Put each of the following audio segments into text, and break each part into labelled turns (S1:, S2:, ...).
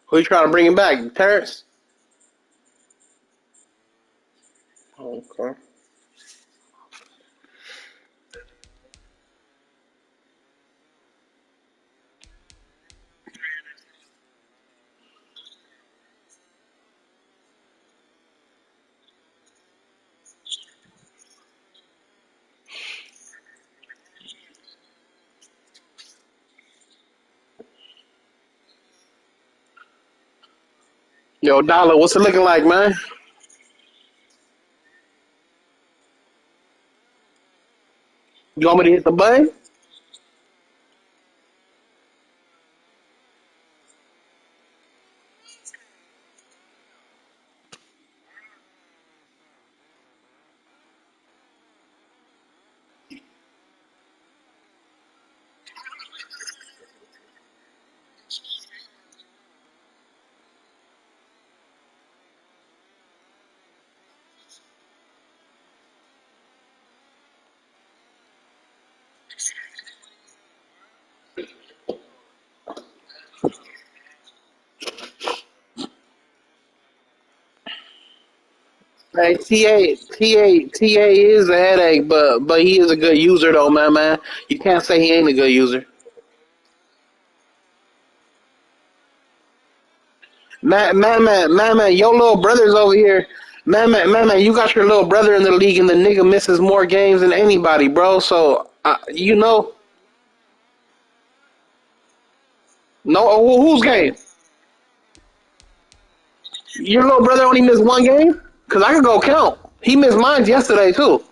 S1: Who you trying to bring him back? Terrence? Okay. Yo, Dollar, what's it looking like, man? You want me to hit the button? Hey, TA is a headache, but he is a good user though, man. You can't say he ain't a good user. Man, your little brother's over here. Man, you got your little brother in the league, and the nigga misses more games than anybody, bro. So, you know, no, whose game? Your little brother only missed one game? Cause I could go count. He missed mine yesterday too.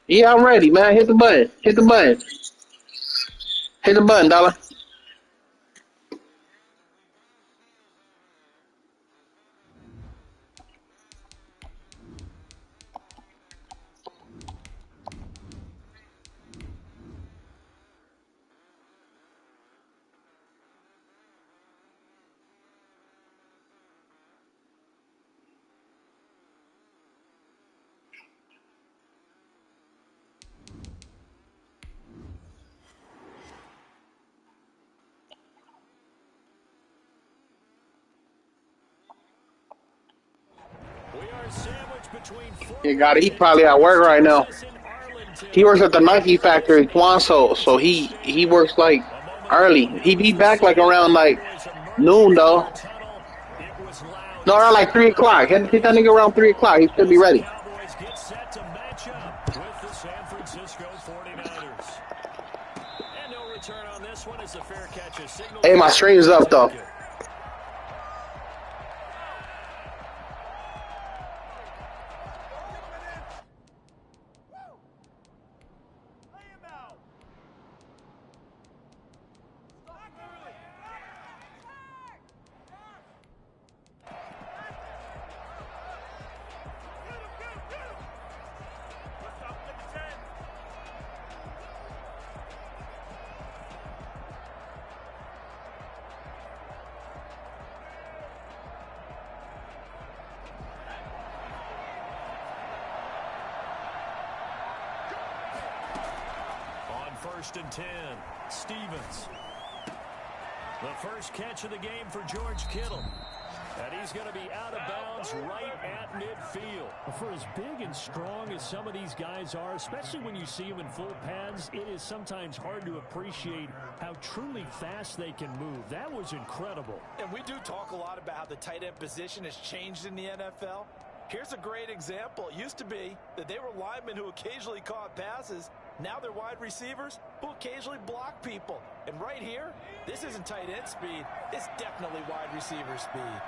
S1: Yeah, I'm ready, man. Hit the button. Hit the button. Hit the button, dollar. You got it. He probably at work right now. He works at the Nike factory, Quan. So he works like early. He be back like around like noon though. No, around like 3 o'clock. Hit that nigga around 3 o'clock. He should be ready. Hey, my stream's up though.
S2: First and 10, Stevens. The first catch of the game for George Kittle. And he's going to be out of bounds right at midfield. For as big and strong as some of these guys are, especially when you see them in full pads, it is sometimes hard to appreciate how truly fast they can move. That was incredible.
S3: And we do talk a lot about how the tight end position has changed in the NFL. Here's a great example. It used to be that they were linemen who occasionally caught passes. Now they're wide receivers who occasionally block people. And right here, this isn't tight end speed. It's definitely wide receiver speed.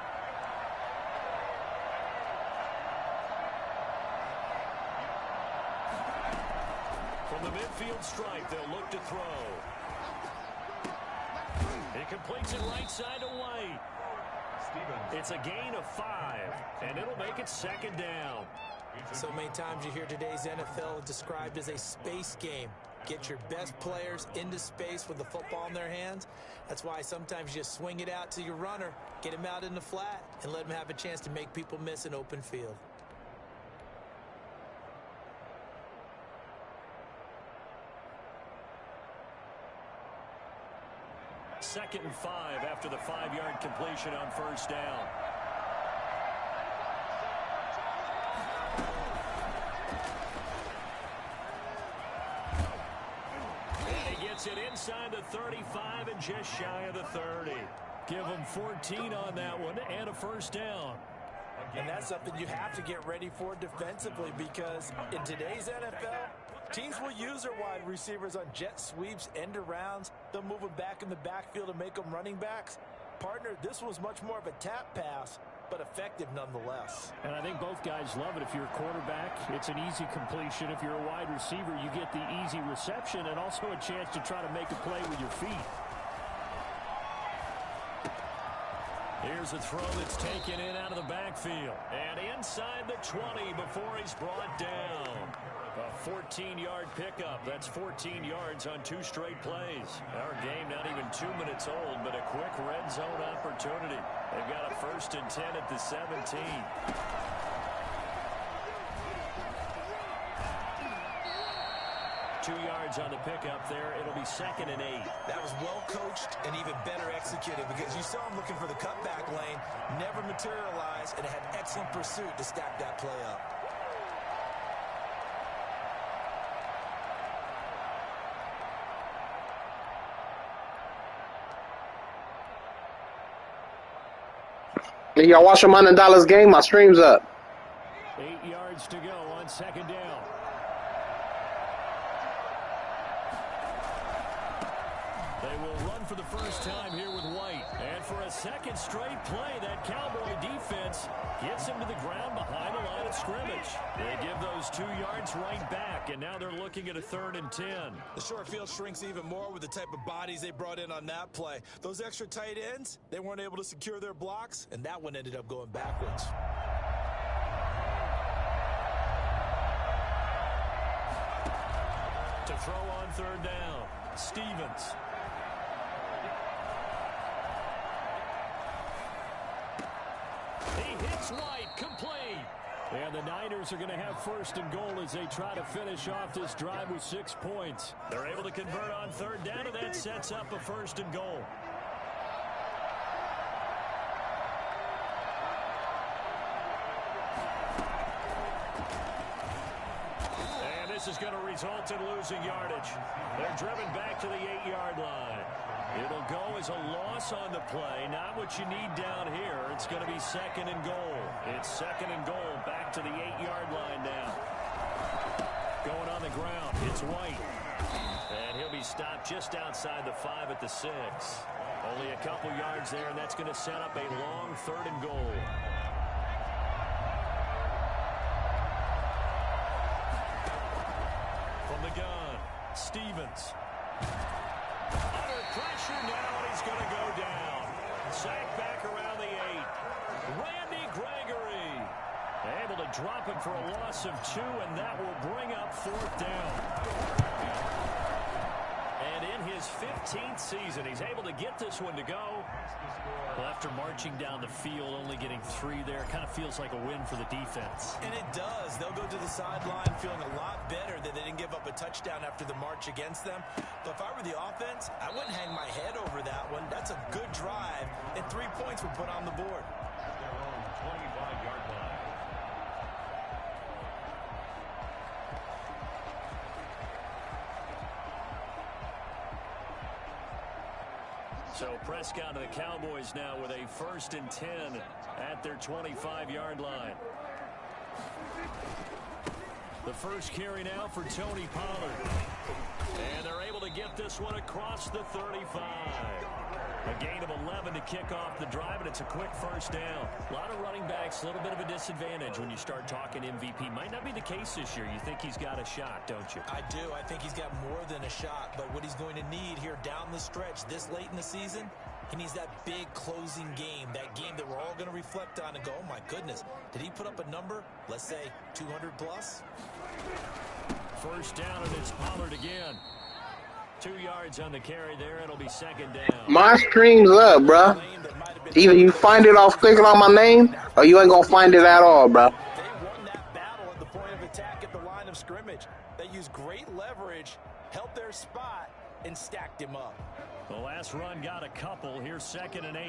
S2: From the midfield stripe, they'll look to throw. He completes it right side to White. It's a gain of 5, and it'll make it second down.
S3: So many times you hear today's NFL described as a space game. Get your best players into space with the football in their hands. That's why sometimes you just swing it out to your runner, get him out in the flat, and let him have a chance to make people miss an open field.
S2: 2nd and 5 after the 5-yard completion on first down. And he gets it inside the 35 and just shy of the 30. Give him 14 on that one and a first down.
S3: And that's something you have to get ready for defensively, because in today's NFL, teams will use their wide receivers on jet sweeps, end arounds. They'll move them back in the backfield and make them running backs. Partner, this was much more of a tap pass, but effective nonetheless.
S2: And I think both guys love it. If you're a quarterback, it's an easy completion. If you're a wide receiver, you get the easy reception and also a chance to try to make a play with your feet. Here's a throw that's taken in out of the backfield. And inside the 20 before he's brought down. A 14-yard pickup. That's 14 yards on 2 straight plays. Our game not even 2 minutes old, but a quick red zone opportunity. They've got a 1st and 10 at the 17. 2 yards on the pickup there. It'll be 2nd and 8.
S3: That was well coached and even better executed, because you saw him looking for the cutback lane, never materialized, and had excellent pursuit to stack that play up.
S1: Hey, y'all watch $100 game? My stream's up.
S2: 8 yards to go on 2nd down. They will run for the first time here with White. And for a 2nd straight play, that Cowboy defense gets him to the ground behind the line of scrimmage. They give those 2 yards right back, and now they're looking at a 3rd and 10.
S3: The short field shrinks even more with the type of bodies they brought in on that play. Those extra tight ends, they weren't able to secure their blocks, and that one ended up going backwards.
S2: To throw on 3rd down, Stevens. He hits White, complete. And the Niners are going to have 1st and goal as they try to finish off this drive with 6 points. They're able to convert on 3rd down, and that sets up a 1st and goal. And this is going to result in losing yardage. They're driven back to the 8-yard line. It'll go as a loss on the play. Not what you need down here. It's going to be 2nd and goal. It's 2nd and goal back to the 8-yard line now. Going on the ground, it's White. And he'll be stopped just outside the 5 at the 6. Only a couple yards there, and that's going to set up a long 3rd and goal. From the gun, Stevens. Under pressure now, and he's going to go down. Sacked back around the 8. Randy Gregory able to drop him for a loss of 2, and that will bring up 4th down. And in his 15th season, he's able to get this one to go. Well, after marching down the field, only getting 3 there, kind of feels like a win for the defense.
S3: And it does. They'll go to the sideline feeling a lot better that they didn't give up a touchdown after the march against them. But if I were the offense, I wouldn't hang my head over that one. That's a good drive, and 3 points were put on the board.
S2: 25-yard line. So Prescott and the Cowboys now with a 1st and 10 at their 25-yard line. The first carry now for Tony Pollard. And they're able to get this one across the 35. A gain of 11 to kick off the drive, and it's a quick 1st down. A lot of running backs, a little bit of a disadvantage when you start talking MVP. Might not be the case this year. You think he's got a shot, don't you?
S3: I do. I think he's got more than a shot, but what he's going to need here down the stretch this late in the season, he needs that big closing game, that game that we're all going to reflect on and go, oh my goodness, did he put up a number, let's say 200 plus?
S2: 1st down, and it's Pollard again. 2 yards on the carry there. It'll be 2nd down.
S1: My stream's up, bruh. Either you find it off clicking on my name, or you ain't gonna find it at all, bruh.
S3: They won that battle at the point of attack at the line of scrimmage. They used great leverage, held their spot, and stacked him up.
S2: The last run got a couple. Here's 2nd and 8.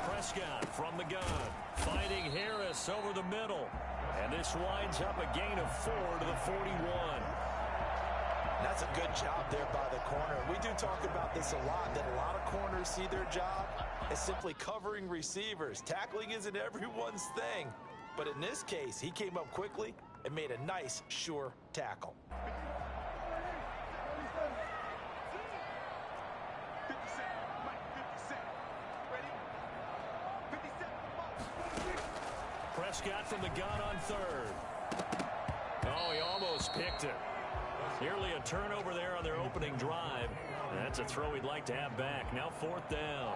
S2: Prescott from the gun. Finding Harris over the middle. And this winds up a gain of 4 to the 41.
S3: That's a good job there by the corner. We do talk about this a lot, that a lot of corners see their job as simply covering receivers. Tackling isn't everyone's thing. But in this case, he came up quickly and made a nice, sure tackle.
S2: Prescott from the gun on 3rd. Oh, he almost picked it. Nearly a turnover there on their opening drive. That's a throw he'd like to have back. Now 4th down.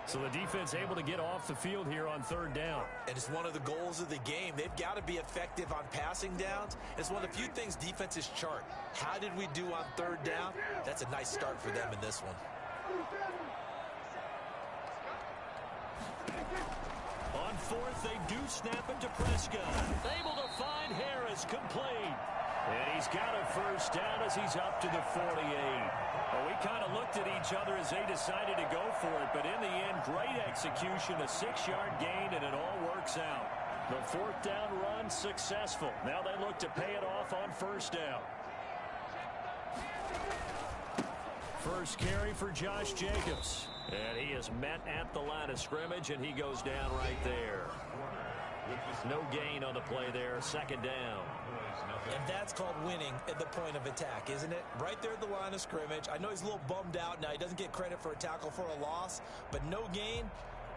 S2: So the defense able to get off the field here on 3rd down.
S3: And it's one of the goals of the game. They've got to be effective on passing downs. It's one of the few things defenses chart. How did we do on 3rd down? That's a nice start for them in this one.
S2: On 4th, they do snap it to Prescott. Able to find Harris complete. And he's got a 1st down as he's up to the 48. Well, we kind of looked at each other as they decided to go for it, but in the end, great execution, a 6-yard gain, and it all works out. The 4th down run successful. Now they look to pay it off on 1st down. First carry for Josh Jacobs. And he is met at the line of scrimmage, and he goes down right there. No gain on the play there, 2nd down.
S3: And that's called winning at the point of attack, isn't it? Right there at the line of scrimmage. I know he's a little bummed out now. He doesn't get credit for a tackle for a loss, but no gain,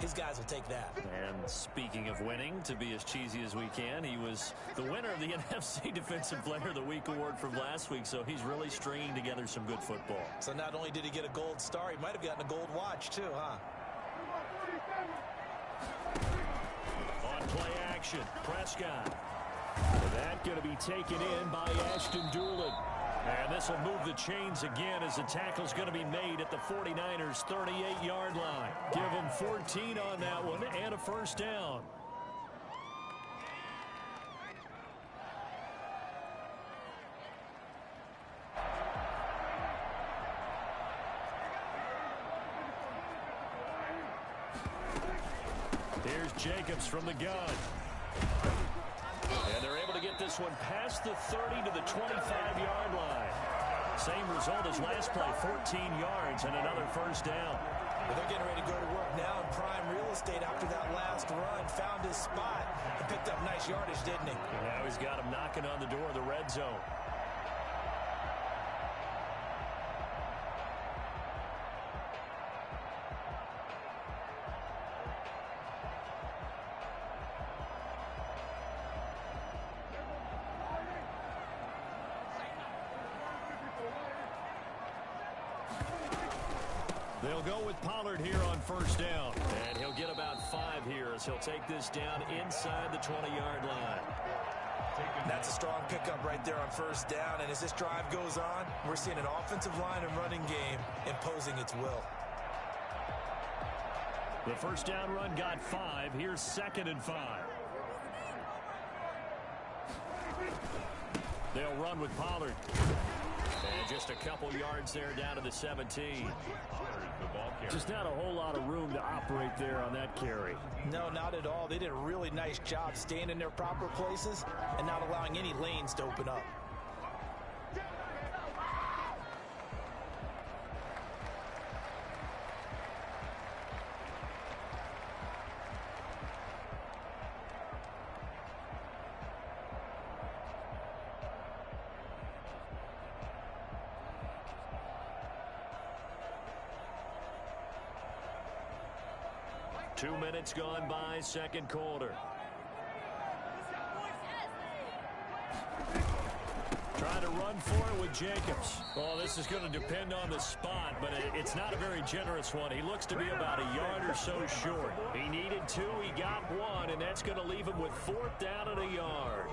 S3: his guys will take that.
S2: And speaking of winning, to be as cheesy as we can, he was the winner of the NFC Defensive Player of the Week award from last week, so he's really stringing together some good football.
S3: So not only did he get a gold star, he might have gotten a gold watch too, huh?
S2: On play action, Prescott. That going to be taken in by Ashton Doolin. And this will move the chains again as the tackle's going to be made at the 49ers' 38-yard line. Give them 14 on that one and a 1st down. Here's Jacobs from the gun. And they're able to get this one past the 30 to the 25-yard line. Same result as last play, 14 yards and another 1st down.
S3: Well, they're getting ready to go to work now in prime real estate after that last run. Found his spot and picked up nice yardage, didn't he?
S2: And now he's got him knocking on the door of the red zone. They'll go with Pollard here on 1st down. And he'll get about 5 here as he'll take this down inside the 20-yard line.
S3: That's a strong pickup right there on 1st down. And as this drive goes on, we're seeing an offensive line and running game imposing its will.
S2: The 1st down run got 5. Here's 2nd and 5. They'll run with Pollard. And just a couple yards there down to the 17. Just not a whole lot of room to operate there on that carry.
S3: No, not at all. They did a really nice job staying in their proper places and not allowing any lanes to open up.
S2: Two minutes gone by, 2nd quarter. Trying to run for it with Jacobs. Well, this is going to depend on the spot, but it's not a very generous one. He looks to be about a yard or so short. He needed 2, he got 1, and that's going to leave him with 4th down and a yard.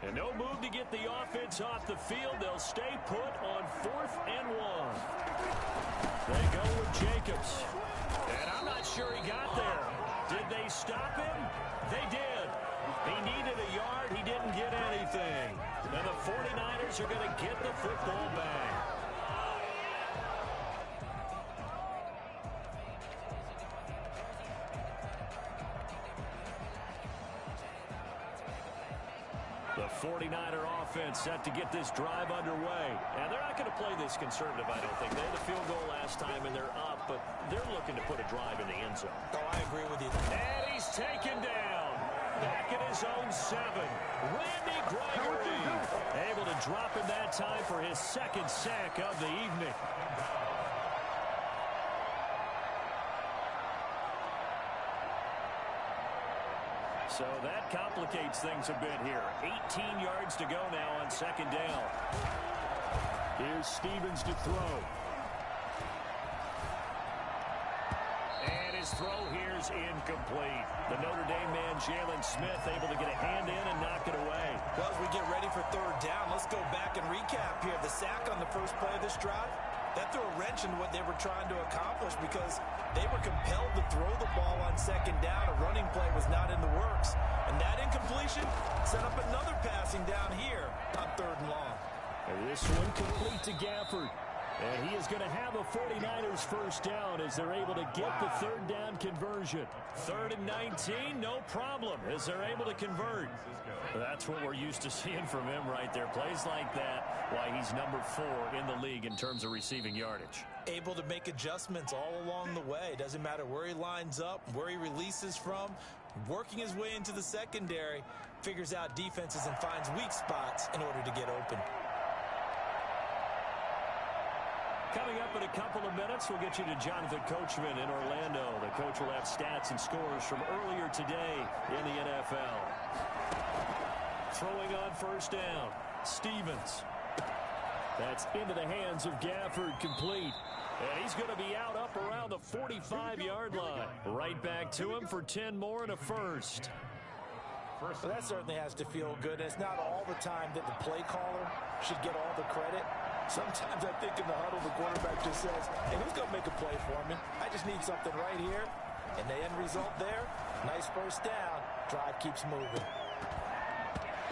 S2: And no move to get the offense off the field. They'll stay put on 4th and 1. They go with Jacobs. And I'm not sure he got there. Did they stop him? They did. He needed a yard. He didn't get anything. And the 49ers are going to get the football back. The 49er offense set to get this drive underway. And they're not going to play this conservative, I don't think. They had a field goal last time, and they're up, but they're looking to put a drive in the end zone.
S3: Oh, I agree with you.
S2: And he's taken down. Back at his own 7. Randy Gregory able to drop in that time for his 2nd sack of the evening. So that complicates things a bit here. 18 yards to go now on 2nd down. Here's Stevens to throw. And his throw here is incomplete. The Notre Dame man, Jalen Smith, able to get a hand in and knock it away.
S3: Well, as we get ready for 3rd down, let's go back and recap here. The sack on the first play of this drive, that threw a wrench in what they were trying to accomplish because they were compelled to throw the ball on 2nd down. A running play was not in the works. And that incompletion set up another passing down here on 3rd and long.
S2: And this one complete to Gafford. And he is going to have a 49ers first down as they're able to get the 3rd down conversion. 3rd and 19, no problem as they're able to convert. That's what we're used to seeing from him right there. Plays like that, why he's number 4 in the league in terms of receiving yardage.
S3: Able to make adjustments all along the way. Doesn't matter where he lines up, where he releases from. Working his way into the secondary, figures out defenses and finds weak spots in order to get open.
S2: Coming up in a couple of minutes, we'll get you to Jonathan Coachman in Orlando. The coach will have stats and scores from earlier today in the NFL. Throwing on 1st down, Stevens. That's into the hands of Gafford, complete. And he's going to be out up around the 45-yard line. Right back to him for 10 more and a first.
S3: Well, that certainly has to feel good. And it's not all the time that the play caller should get all the credit. Sometimes I think in the huddle, the quarterback just says, hey, who's going to make a play for me? I just need something right here. And the end result there, nice first down. Drive keeps moving.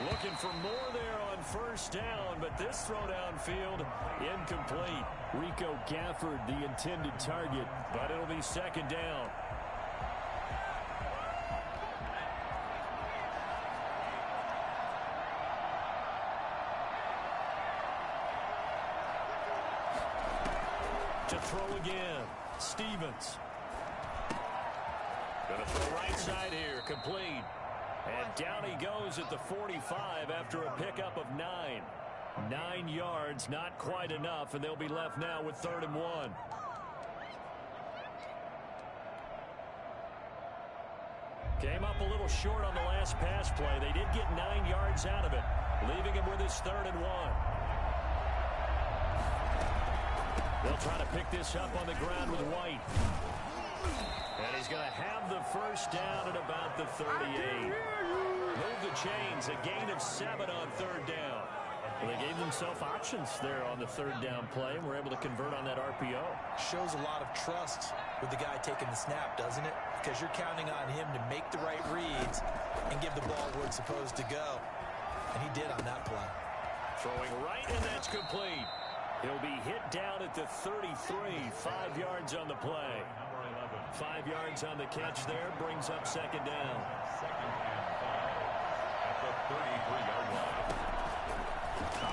S2: Looking for more there on 1st down, but this throw downfield incomplete. Rico Gafford, the intended target, but it'll be 2nd down. To throw again, Stevens. Gonna throw right side here, complete. And down he goes at the 45 after a pickup of 9. 9 yards, not quite enough, and they'll be left now with 3rd and 1. Came up a little short on the last pass play. They did get 9 yards out of it, leaving him with his 3rd and 1. They'll try to pick this up on the ground with White. And he's going to have the first down at about the 38. Move the chains, a gain of 7 on 3rd down. Well, they gave themselves options there on the 3rd down play, and were able to convert on that RPO.
S3: Shows a lot of trust with the guy taking the snap, doesn't it? Because you're counting on him to make the right reads and give the ball where it's supposed to go. And he did on that play.
S2: Throwing right, and that's complete. He'll be hit down at the 33, 5 yards on the play. 5 yards on the catch there, brings up 2nd down.
S4: At the 33-yard line.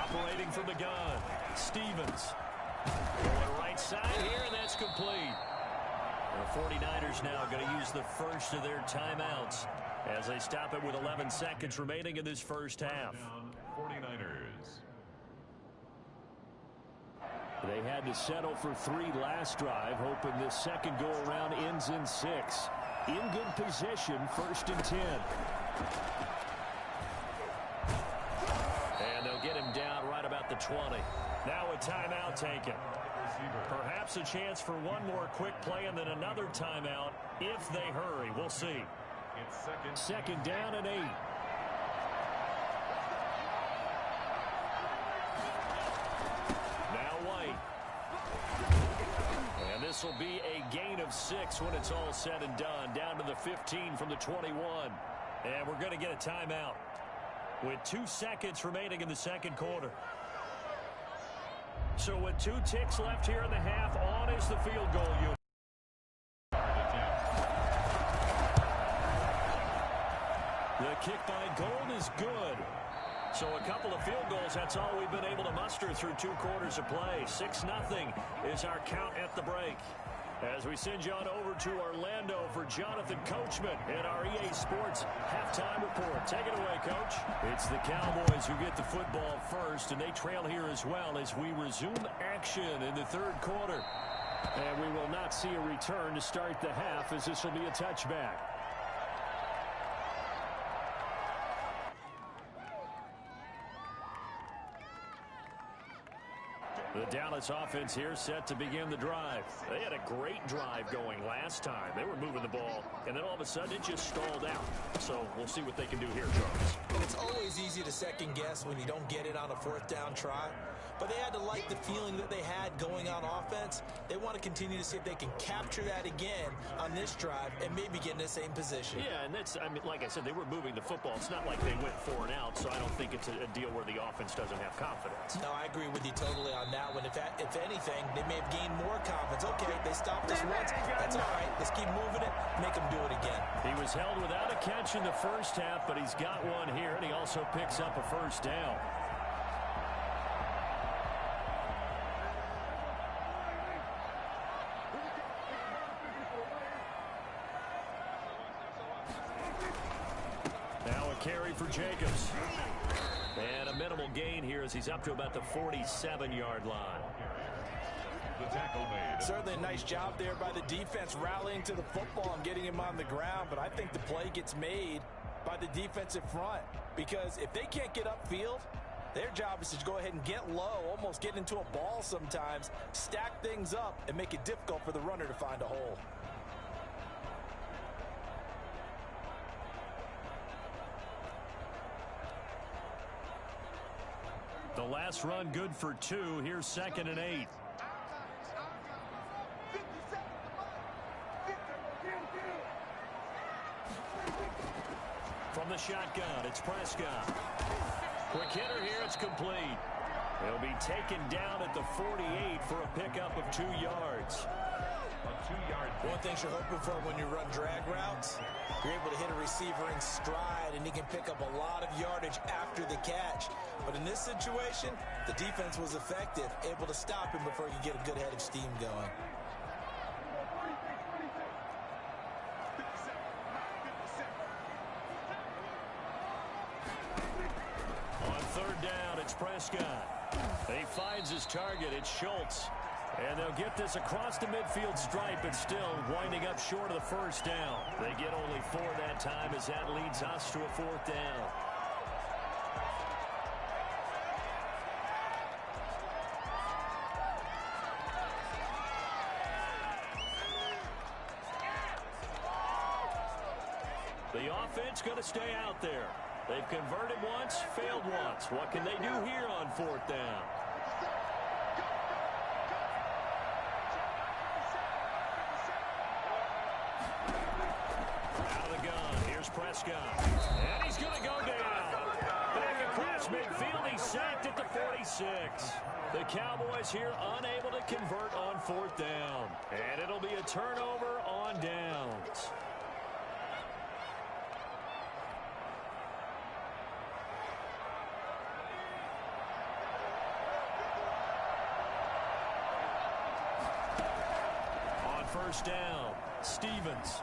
S2: Operating from the gun, Stevens. Going right side here, and that's complete. The 49ers now going to use the first of their timeouts as they stop it with 11 seconds remaining in this first half.
S4: 49ers.
S2: They had to settle for 3 last drive, hoping this second go-around ends in 6. In good position, 1st and 10. And they'll get him down right about the 20. Now a timeout taken. Perhaps a chance for one more quick play and then another timeout if they hurry. We'll see.
S4: It's
S2: 2nd down and 8. this will be a gain of 6 when it's all said and done. Down to the 15 from the 21. And we're going to get a timeout with 2 seconds remaining in the second quarter. So with 2 ticks left here in the half, on is the field goal unit. The kick by Gold is good. So a couple of field goals, that's all we've been able to muster through 2 quarters of play. 6-0 is our count at the break. As we send you on over to Orlando for Jonathan Coachman in our EA Sports halftime report. Take it away, Coach. It's the Cowboys who get the football first, and they trail here as well as we resume action in the third quarter. And we will not see a return to start the half, as this will be a touchback. The Dallas offense here set to begin the drive. They had a great drive going last time. They were moving the ball, and then all of a sudden it just stalled out. So we'll see what they can do here, Charles.
S3: It's always easy to second guess when you don't get it on a 4th down try. But they had to like the feeling that they had going on offense. They want to continue to see if they can capture that again on this drive and maybe get in the same position.
S2: Yeah, and that's, I mean, like I said, they were moving the football. It's not like they went 4 and out, so I don't think it's a deal where the offense doesn't have confidence.
S3: No, I agree with you totally on that one. If anything, they may have gained more confidence. Okay, they stopped us once. That's all right. Let's keep moving it, make them do it again.
S2: He was held without a catch in the first half, but he's got one here, and he also picks up a first down. Carry for Jacobs. And a minimal gain here as he's up to about the 47-yard line.
S4: The tackle made.
S3: Certainly a nice job there by the defense rallying to the football and getting him on the ground, but I think the play gets made by the defensive front because if they can't get upfield, their job is to go ahead and get low, almost get into a ball sometimes, stack things up, and make it difficult for the runner to find a hole.
S2: The last run good for 2. Here's 2nd and 8. From the shotgun, it's Prescott. Quick hitter here, it's complete. He'll be taken down at the 48 for a pickup of 2 yards.
S3: One thing you're hoping for when you run drag routes, you're able to hit a receiver in stride, and he can pick up a lot of yardage after the catch. But in this situation, the defense was effective, able to stop him before he could get a good head of steam going.
S2: On 3rd down, it's Prescott. He finds his target. It's Schultz. And they'll get this across the midfield stripe, but still winding up short of the first down. They get only 4 that time as that leads us to a 4th down. The offense going to stay out there. They've converted once, failed once. What can they do here on 4th down? Prescott. And he's going to go down. Back across midfield. He's sacked at the 46. The Cowboys here unable to convert on 4th down. And it'll be a turnover on downs. On 1st down, Stevens.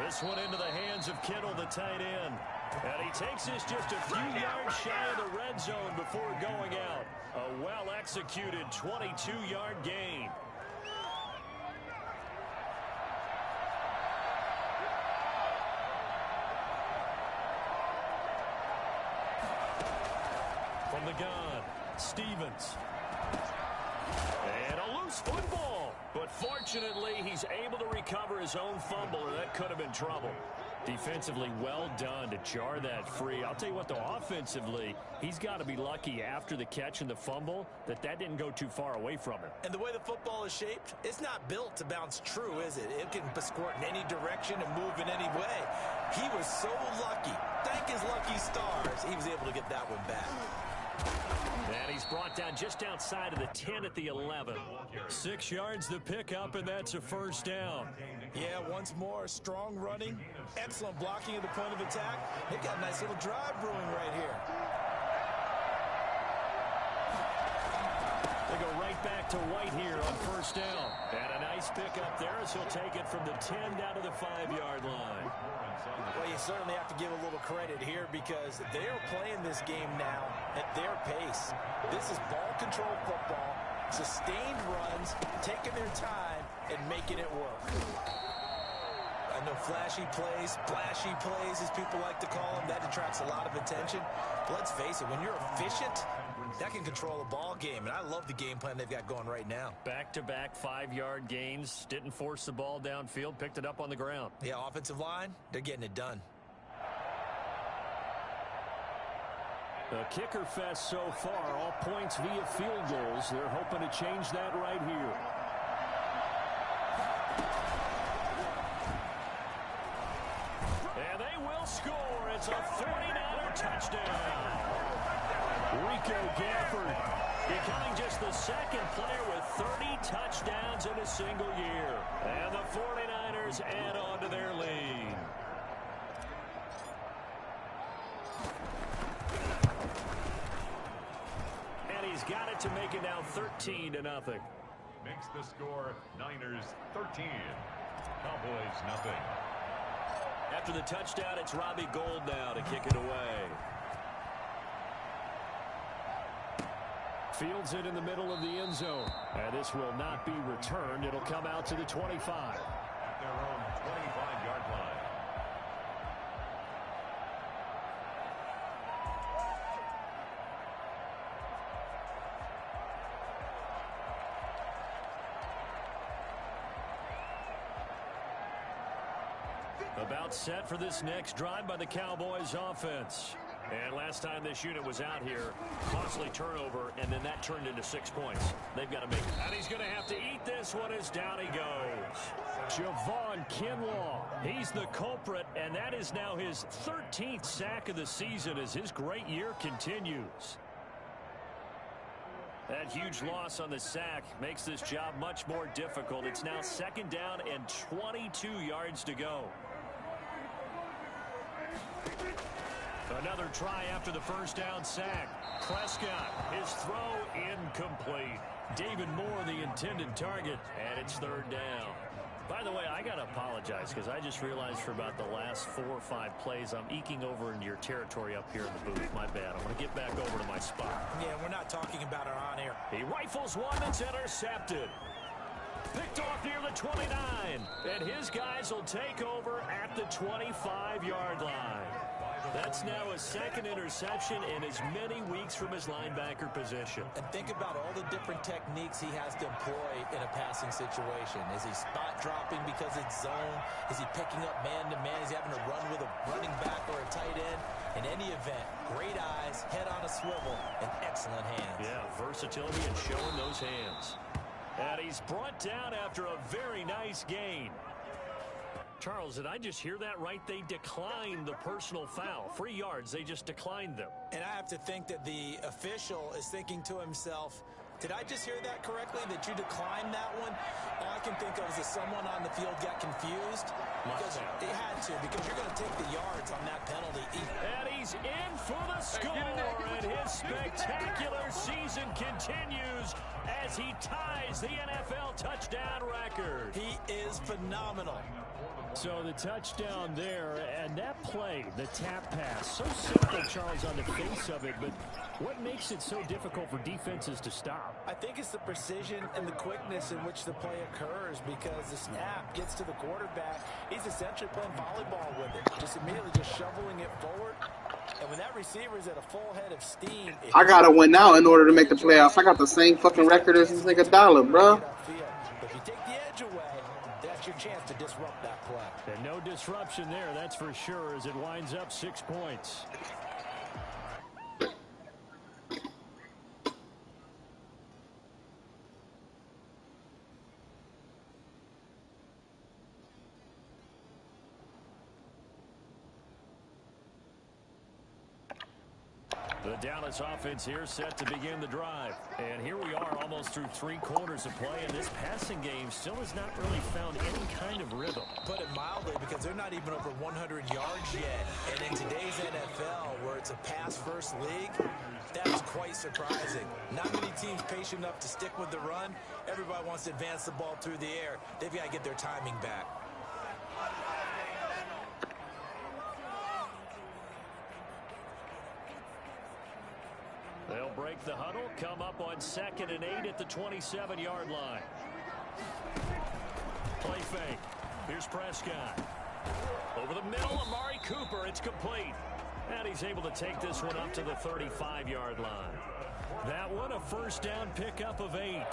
S2: This one into the hands of Kittle, the tight end. And he takes this just a few yards shy of the red zone before going out. A well-executed 22-yard gain. From the gun, Stevens. And a loose football. But fortunately, he's able to recover his own fumble, or that could have been trouble. Defensively, well done to jar that free. I'll tell you what, though, offensively, he's got to be lucky after the catch and the fumble that didn't go too far away from him.
S3: And the way the football is shaped, it's not built to bounce true, is it? It can squirt in any direction and move in any way. He was so lucky. Thank his lucky stars, he was able to get that one back.
S2: And he's brought down just outside of the 10 at the 11. 6 yards the pickup, and that's a first down.
S3: Yeah, once more, strong running, excellent blocking at the point of attack. They've got a nice little drive brewing right here.
S2: They go right back to White here on first down. And a nice pickup there as he'll take it from the 10 down to the 5-yard line.
S3: Well, you certainly have to give a little credit here because they are playing this game now at their pace. This is ball control football, sustained runs, taking their time, and making it work. I know flashy plays, splashy plays, as people like to call them, that attracts a lot of attention. But let's face it, when you're efficient, that can control a ball game, and I love the game plan they've got going right now.
S2: Back-to-back 5-yard gains, didn't force the ball downfield, picked it up on the ground.
S3: Yeah, offensive line, they're getting it done.
S2: The kicker fest so far, all points via field goals. They're hoping to change that right here. And they will score. It's a 49er touchdown. Rico Gafford becoming just the second player with 30 touchdowns in a single year. And the 49ers add on to their lead. And he's got it to make it now 13-0.
S4: Makes the score Niners 13, Cowboys nothing.
S2: After the touchdown, it's Robbie Gould now to kick it away. Fields it in the middle of the end zone. And this will not be returned. It'll come out to the 25.
S4: At their own 25-yard line.
S2: About set for this next drive by the Cowboys offense. And last time this unit was out here, costly turnover, and then that turned into 6 points. They've got to make it. And he's going to have to eat this one as down he goes. Javon Kinlaw, he's the culprit, and that is now his 13th sack of the season as his great year continues. That huge loss on the sack makes this job much more difficult. It's now 2nd down and 22 yards to go. Another try after the first down sack. Prescott, his throw incomplete. David Moore, the intended target, and it's 3rd down. By the way, I got to apologize because I just realized for about the last 4 or 5 plays, I'm eking over into your territory up here in the booth. My bad. I'm going to get back over to my spot.
S3: Yeah, we're not talking about our on-air.
S2: He rifles one that's intercepted. Picked off near the 29, and his guys will take over at the 25-yard line. That's now his 2nd interception in as many weeks from his linebacker position.
S3: And think about all the different techniques he has to employ in a passing situation. Is he spot dropping because it's zone? Is he picking up man-to-man? Is he having to run with a running back or a tight end? In any event, great eyes, head on a swivel, and excellent hands.
S2: Yeah, versatility and showing those hands. And he's brought down after a very nice gain. Charles, did I just hear that right? They declined the personal foul. 3 yards, they just declined them.
S3: And I have to think that the official is thinking to himself, did I just hear that correctly, that you declined that one? All I can think of is that someone on the field got confused. Because they had to, because you're going to take the yards on that penalty.
S2: And he's in for the score, and his spectacular season continues as he ties the NFL touchdown record.
S3: He is phenomenal.
S2: So the touchdown there, and that play, the tap pass, so simple, Charles, on the face of it, but what makes it so difficult for defenses to stop?
S3: I think it's the precision and the quickness in which the play occurs, because the snap gets to the quarterback. He's essentially playing volleyball with it, just immediately just shoveling it forward. And when that receiver is at a full head of steam,
S1: I gotta win now in order to make the playoffs. I got the same fucking record as this nigga Dollar, bro.
S3: If you take the edge away, that's your chance to disrupt that play.
S2: And no disruption there, that's for sure, as it winds up 6 points. The Dallas offense here set to begin the drive. And here we are almost through 3 quarters of play, and this passing game still has not really found any kind of rhythm.
S3: Put it mildly, because they're not even over 100 yards yet. And in today's NFL, where it's a pass-first league, that's quite surprising. Not many teams patient enough to stick with the run. Everybody wants to advance the ball through the air. They've got to get their timing back.
S2: They'll break the huddle, come up on 2nd and 8 at the 27-yard line. Play fake. Here's Prescott. Over the middle, Amari Cooper. It's complete. And he's able to take this one up to the 35-yard line. That one, a first down pickup of 8.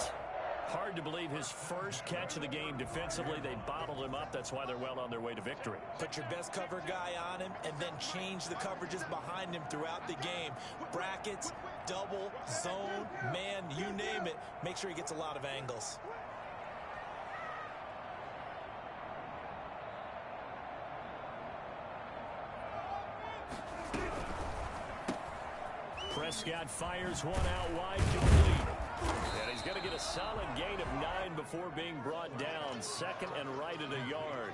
S2: Hard to believe his first catch of the game defensively. They bottled him up. That's why they're well on their way to victory.
S3: Put your best cover guy on him and then change the coverages behind him throughout the game. Brackets, double, zone, man, you name it. Make sure he gets a lot of angles.
S2: Prescott fires one out wide, complete. And he's going to get a solid gain of 9 before being brought down. 2nd and right at a yard.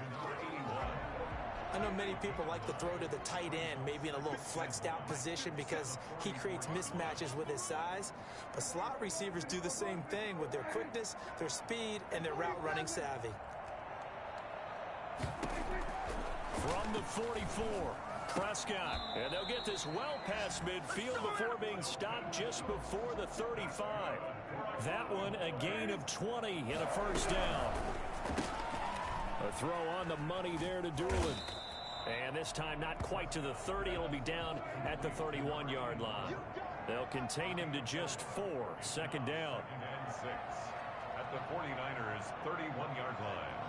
S3: I know many people like to throw to the tight end, maybe in a little flexed out position because he creates mismatches with his size. But slot receivers do the same thing with their quickness, their speed, and their route running savvy.
S2: From the 44, Prescott. And they'll get this well past midfield before being stopped just before the 35. That one a gain of 20 and a first down. A throw on the money there to Doolin. And this time not quite to the 30. It'll be down at the 31-yard line. They'll contain him to just 4. 2nd down.
S4: And 6 at the 49ers' 31-yard line.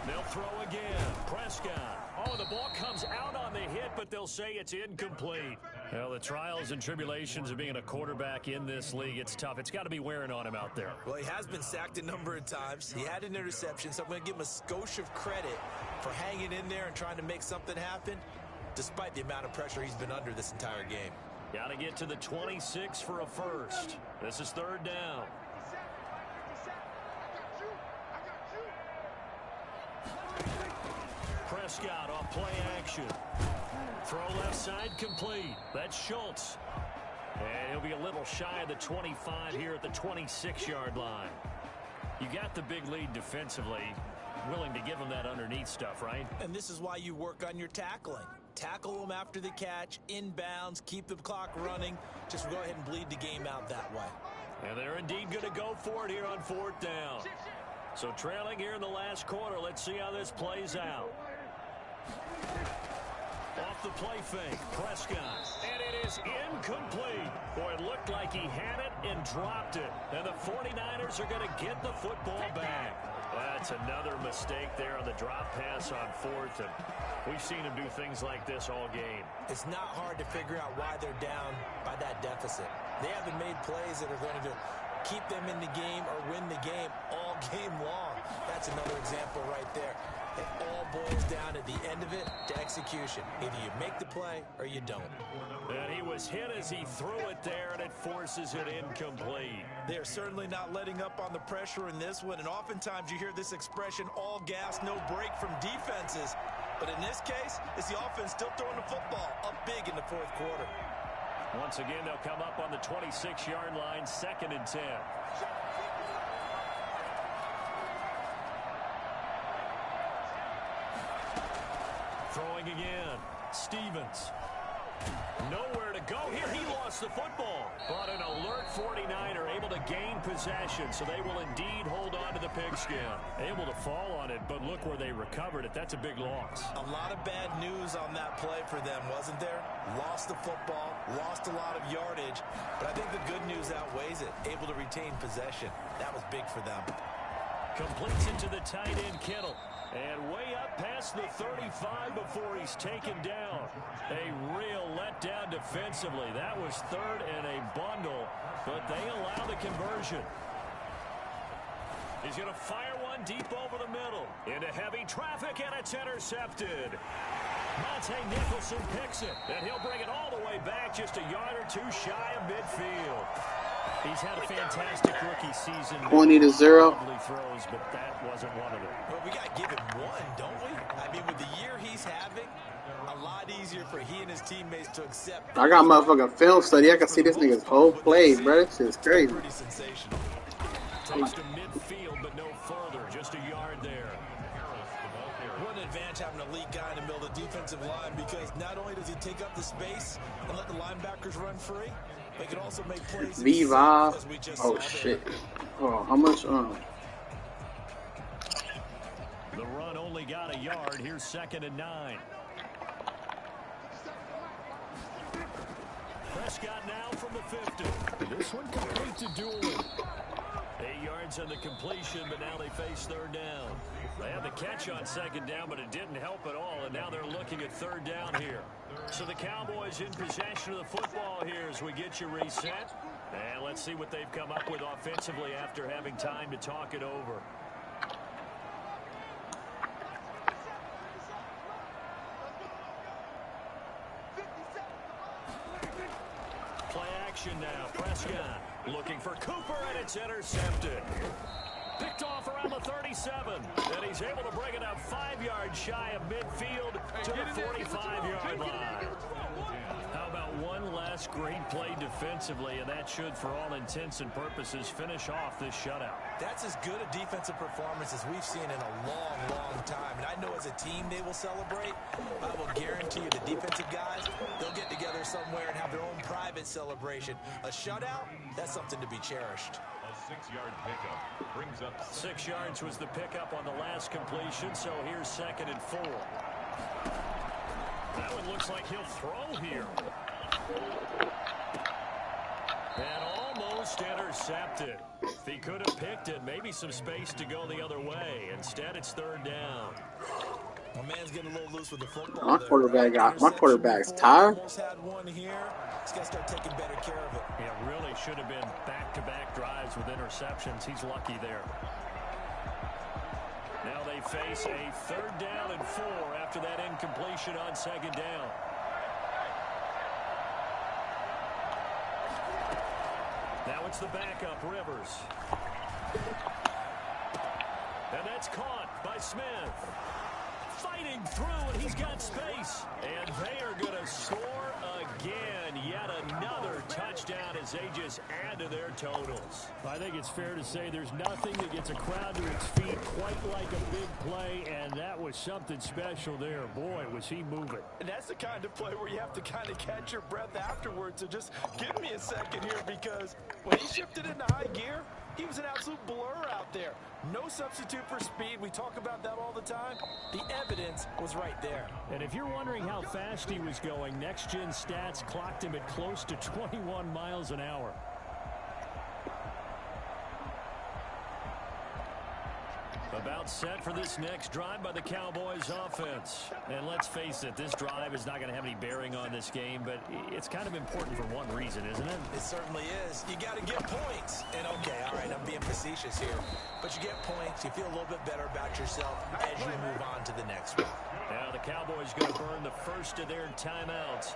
S2: They'll throw again. Prescott. Oh, the ball comes out on the hit, but they'll say it's incomplete. Well, the trials and tribulations of being a quarterback in this league, it's tough. It's got to be wearing on him out there.
S3: Well, he has been sacked a number of times. He had an interception, so I'm going to give him a skosh of credit for hanging in there and trying to make something happen, despite the amount of pressure he's been under this entire game.
S2: Got to get to the 26 for a first. This is 3rd down. Prescott off play action. Throw left side complete. That's Schultz. And he'll be a little shy of the 25 here at the 26-yard line. You got the big lead defensively. Willing to give him that underneath stuff, right?
S3: And this is why you work on your tackling. Tackle them after the catch, inbounds, keep the clock running. Just go ahead and bleed the game out that way.
S2: And they're indeed going to go for it here on 4th down. So trailing here in the last quarter. Let's see how this plays out. Off the play fake, Prescott. And it is incomplete. Boy, it looked like he had it and dropped it. And the 49ers are going to get the football back. That's another mistake there on the drop pass on 4th. And we've seen him do things like this all game.
S3: It's not hard to figure out why they're down by that deficit. They haven't made plays that are going to keep them in the game or win the game all game long. That's another example right there. It all boils down at the end of it to execution. Either you make the play or you don't.
S2: And he was hit as he threw it there, and it forces it incomplete.
S3: They're certainly not letting up on the pressure in this one, and oftentimes you hear this expression, all gas, no break from defenses. But in this case, it's the offense still throwing the football up big in the 4th quarter.
S2: Once again, they'll come up on the 26-yard line, 2nd and 10. Throwing again. Stevens. Nowhere to go here. He lost the football. But an alert 49er able to regain possession, so they will indeed hold on to the pigskin. Able to fall on it, but look where they recovered it. That's a big loss.
S3: A lot of bad news on that play for them, wasn't there? Lost the football, lost a lot of yardage, but I think the good news outweighs it. Able to retain possession. That was big for them.
S2: Completes it to the tight end, Kittle. And way up past the 35 before he's taken down. A real letdown defensively. That was third and a bundle, but they allow the conversion. He's going to fire one deep over the middle. Into heavy traffic, and it's intercepted. Monte Nicholson picks it, and he'll bring it all the way back just a yard or two shy of midfield. He's had a fantastic rookie season.
S1: 20-0.
S2: Throws, but that wasn't one of them.
S3: Well, we got to give him one, don't we? I mean, with the year he's having, a lot easier for he and his teammates to accept.
S1: I got motherfucking film study. I can see this nigga's whole play, bro. This is crazy.
S3: Pretty sensational.
S2: Takes to midfield, but no further. Just a yard there.
S3: What an advantage having an elite guy in the middle of the defensive line, because not only does he take up the space and let the linebackers run free, they can also make plays.
S1: Viva. Oh, shit. Oh, how much?
S2: The run only got a yard. Here's 2nd and 9. Prescott now from the 50. This one complete to Doolin. 8 yards on the completion, but now they face 3rd down. They had the catch on 2nd down, but it didn't help at all, and now they're looking at 3rd down here. So the Cowboys in possession of the football here as we get you reset. And let's see what they've come up with offensively after having time to talk it over. Play action now. Prescott looking for Cooper, and it's intercepted. Picked off around the 37, and he's able to bring it up 5 yards shy of midfield to the 45-yard line. How about one last great play defensively, and that should, for all intents and purposes, finish off this shutout.
S3: That's as good a defensive performance as we've seen in a long, long time. And I know as a team they will celebrate. I will guarantee you the defensive guys, they'll get together somewhere and have their own private celebration. A shutout, that's something to be cherished.
S4: 6-yard pickup brings up
S2: 6 yards was the pickup on the last completion, so here's 2nd and 4. That one looks like he'll throw here. And almost intercepted. If he could have picked it, maybe some space to go the other way. Instead, it's 3rd down.
S3: My man's getting a little loose with the football.
S1: My quarterback's tired.
S3: Almost had one here. He's got to start taking better care of it.
S2: Yeah, really should have been back-to-back drives with interceptions. He's lucky there. Now they face a 3rd down and 4 after that incompletion on 2nd down. Now it's the backup, Rivers. And that's caught by Smith. Fighting through, and he's got space. And they are going to score again. Yet another touchdown as they just add to their totals. I think it's fair to say there's nothing that gets a crowd to its feet quite like a big play, and that was something special there. Boy, was he moving.
S3: And that's the kind of play where you have to kind of catch your breath afterwards. So just give me a second here, because when he shifted into high gear, he was an absolute blur out there. No substitute for speed. We talk about that all the time. The evidence was right there.
S2: And if you're wondering how fast he was going, next-gen stats clocked him at close to 21 miles an hour. About set for this next drive by the Cowboys offense. And let's face it, this drive is not going to have any bearing on this game, but it's kind of important for one reason, isn't it?
S3: It certainly is. You got to get points. And okay, all right, I'm being facetious here. But you get points, you feel a little bit better about yourself as you move on to the next one.
S2: Now the Cowboys going to burn the first of their timeouts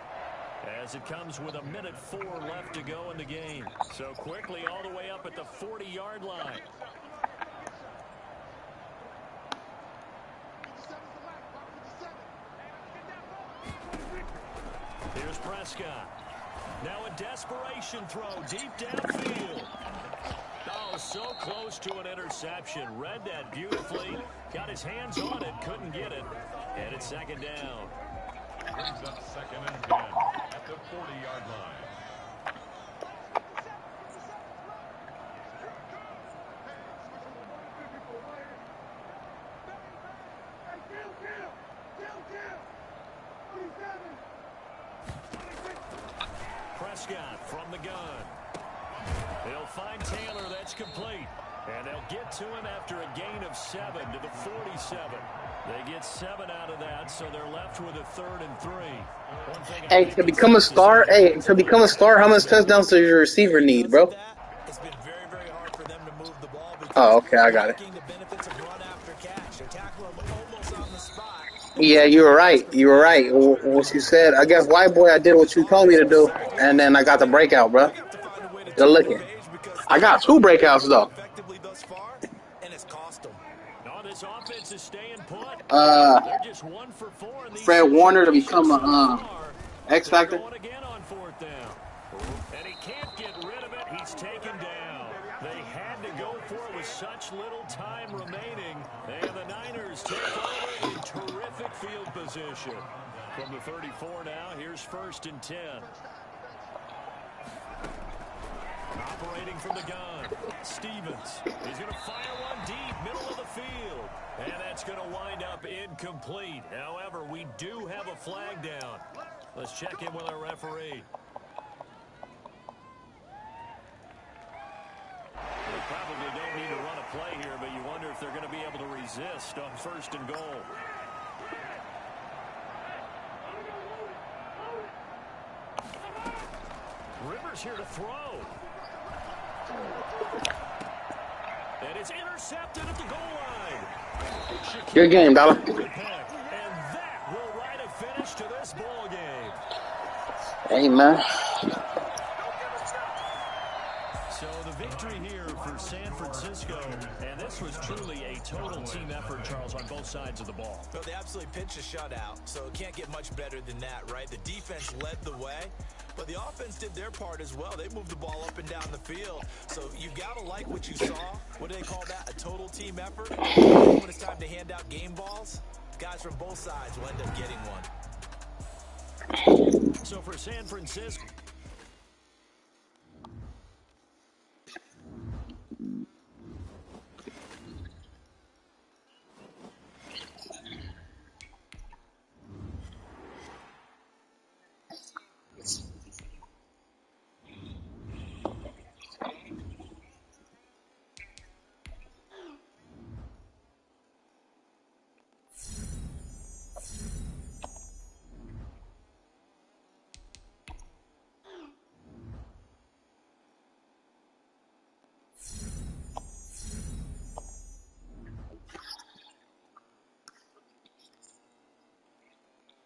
S2: as it comes with 1:04 left to go in the game. So quickly all the way up at the 40-yard line. Here's Prescott. Now a desperation throw deep downfield. Oh, so close to an interception. Read that beautifully. Got his hands on it. Couldn't get it. And it's 2nd down.
S4: brings up 2nd and 10 at the 40-yard line.
S2: Prescott from the gun. They'll find Taylor. That's complete. And they'll get to him after a gain of 7 to the 47. They get 7 out of that, so they're left with a 3rd and 3.
S1: Hey, to become a star, how much touchdowns does your receiver need, bro?
S3: It's been very, very hard for them to move the ball.
S1: Oh, okay, I got it.
S3: The benefits of run after catch. They tackle him almost on the spot.
S1: Yeah, you were right. What you said. I guess, white boy, I did what you told me to do, and then I got the breakout, bro. Good looking. I got 2 breakouts, though.
S2: This offense is staying put.
S1: They're just 1 for 4 in these Fred Warner to become a X Factor.
S2: Again on 4th down. And he can't get rid of it. He's taken down. They had to go for it with such little time remaining. And the Niners take over in terrific field position. From the 34 now, here's 1st and 10. Operating from the gun, Stevens. He's going to fire one deep, middle of the field. And that's going to wind up incomplete. However, we do have a flag down. Let's check in with our referee. They probably don't need to run a play here, but you wonder if they're going to be able to resist on 1st and goal. Rivers here to throw. And it's intercepted at the goal line.
S1: Good game, Dollar.
S2: And that will write a finish to this ball game.
S1: Hey, man.
S2: So the victory here for San Francisco, and this was truly a total team effort, Charles, on both sides of the ball.
S3: Well, they absolutely pitched a shutout, so it can't get much better than that, right? The defense led the way. But the offense did their part as well. They moved the ball up and down the field. So you got to like what you saw. What do they call that? A total team effort? When it's time to hand out game balls, guys from both sides will end up getting one.
S2: So for San Francisco,